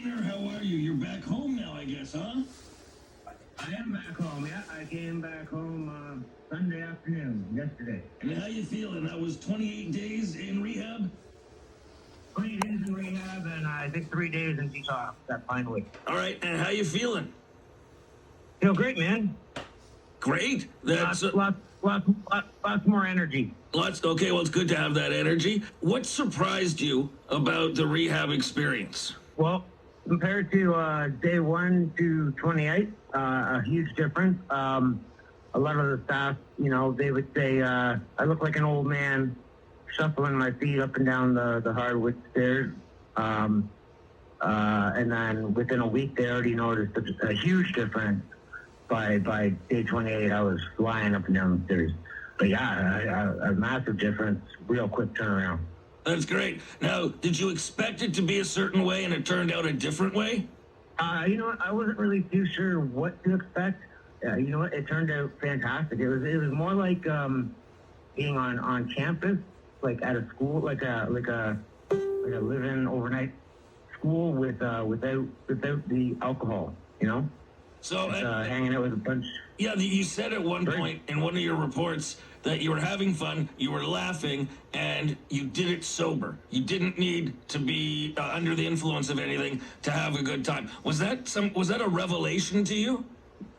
Shaner, how are you? You're back home now, I guess, huh? I am back home, yeah. I came back home Sunday afternoon, yesterday. And how you feeling? That was 28 days in rehab? 20 days in rehab, and I think 3 days in detox that final week. All right, and how you feeling? Feel great, man. Great. That's Lots more energy. okay. Well, it's good to have that energy. What surprised you about the rehab experience? Well, compared to day 1 to 28, a huge difference. A lot of the staff, they would say I look like an old man shuffling my feet up and down the hardwood stairs. And then within a week, they already noticed a huge difference. By day 28, I was flying up and down the stairs. But yeah, a massive difference, real quick turnaround. That's great. Now, did you expect it to be a certain way and it turned out a different way? You know what? I wasn't really too sure what to expect. You know what? It turned out fantastic. It was more like being on campus, like at a school, like a live-in overnight school without the alcohol. So hanging out with a bunch. Yeah, you said at one point in one of your reports that you were having fun, you were laughing, and you did it sober. You didn't need to be under the influence of anything to have a good time. Was that a revelation to you?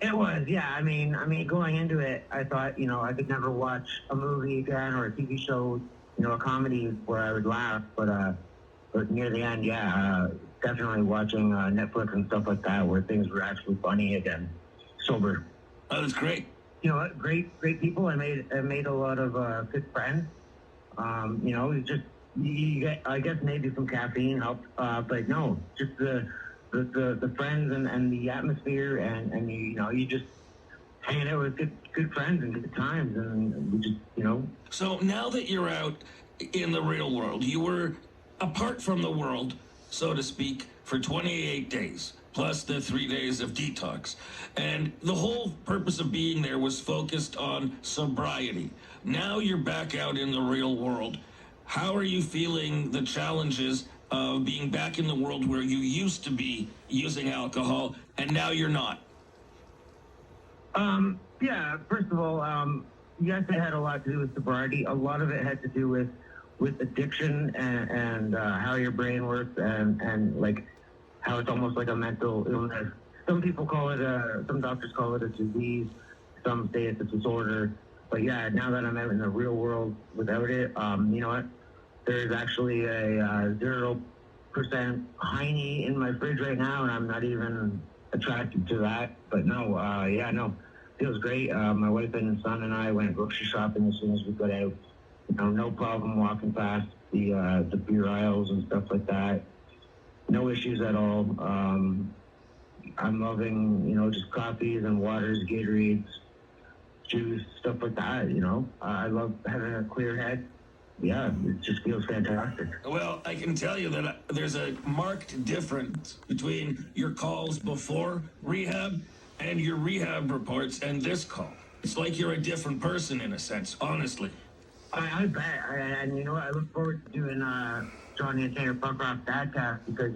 It was, yeah. I mean, going into it, I thought, I could never watch a movie again or a TV show, a comedy where I would laugh. But near the end, yeah, definitely watching Netflix and stuff like that where things were actually funny again, sober. Oh, that's great. Great people. I made a lot of good friends. It's just you get, I guess maybe some caffeine helped, but no, just the friends and the atmosphere and you just hanging out with good friends and good times and we just. So now that you're out in the real world, you were apart from the world, so to speak, for 28 days. Plus the 3 days of detox. And the whole purpose of being there was focused on sobriety. Now you're back out in the real world. How are you feeling the challenges of being back in the world where you used to be using alcohol and now you're not? Yeah, first of all, yes, it had a lot to do with sobriety. A lot of it had to do with addiction and how your brain works and like how it's almost like a mental illness. Some people call it some doctors call it a disease. Some say it's a disorder. But yeah, now that I'm out in the real world without it, you know what? There's actually a 0% hiney in my fridge right now, and I'm not even attracted to that. But no, feels great. My wife and son and I went grocery shopping as soon as we got out. No problem walking past the beer aisles and stuff like that. No issues at all. I'm loving, just coffees and waters, Gatorades, juice, stuff like that, I love having a clear head. Yeah, it just feels fantastic. Well, I can tell you that there's a marked difference between your calls before rehab and your rehab reports and this call. It's like you're a different person in a sense, honestly. I bet. And I look forward to doing Johnny and Tanner Punk Rock Dadcast because,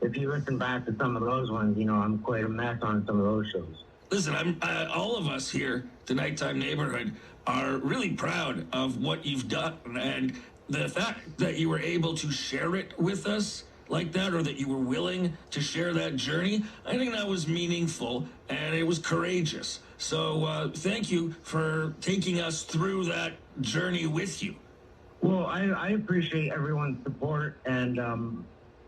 if you listen back to some of those ones, I'm quite a mess on some of those shows. Listen, all of us here, the Nighttime Neighborhood, are really proud of what you've done. And the fact that you were able to share it with us like that, or that you were willing to share that journey, I think that was meaningful and it was courageous. So thank you for taking us through that journey with you. Well, I appreciate everyone's support, and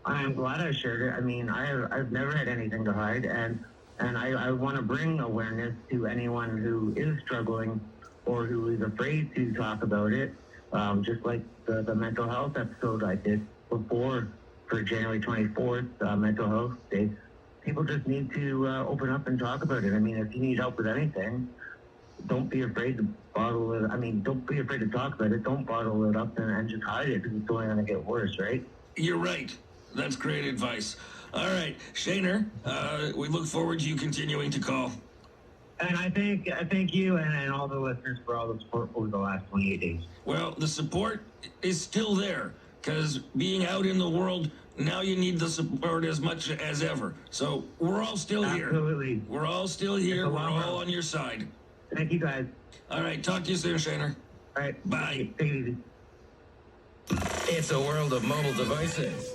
I am glad I shared it. I mean, I've never had anything to hide, and I want to bring awareness to anyone who is struggling or who is afraid to talk about it, just like the mental health episode I did before for January 24th, Mental Health Day. People just need to open up and talk about it. I mean, if you need help with anything, don't be afraid to bottle it. I mean, don't be afraid to talk about it. Don't bottle it up and just hide it because it's only going to get worse, right? You're right. That's great advice. All right, Shaner, we look forward to you continuing to call. And I thank you and all the listeners for all the support over the last 28 days. Well, the support is still there. because being out in the world, now you need the support as much as ever. So we're all still here. Absolutely. We're all still here. We're all on your side. Thank you, guys. All right. Talk to you soon, Shaner. All right. Bye. Take it easy. It's a world of mobile devices.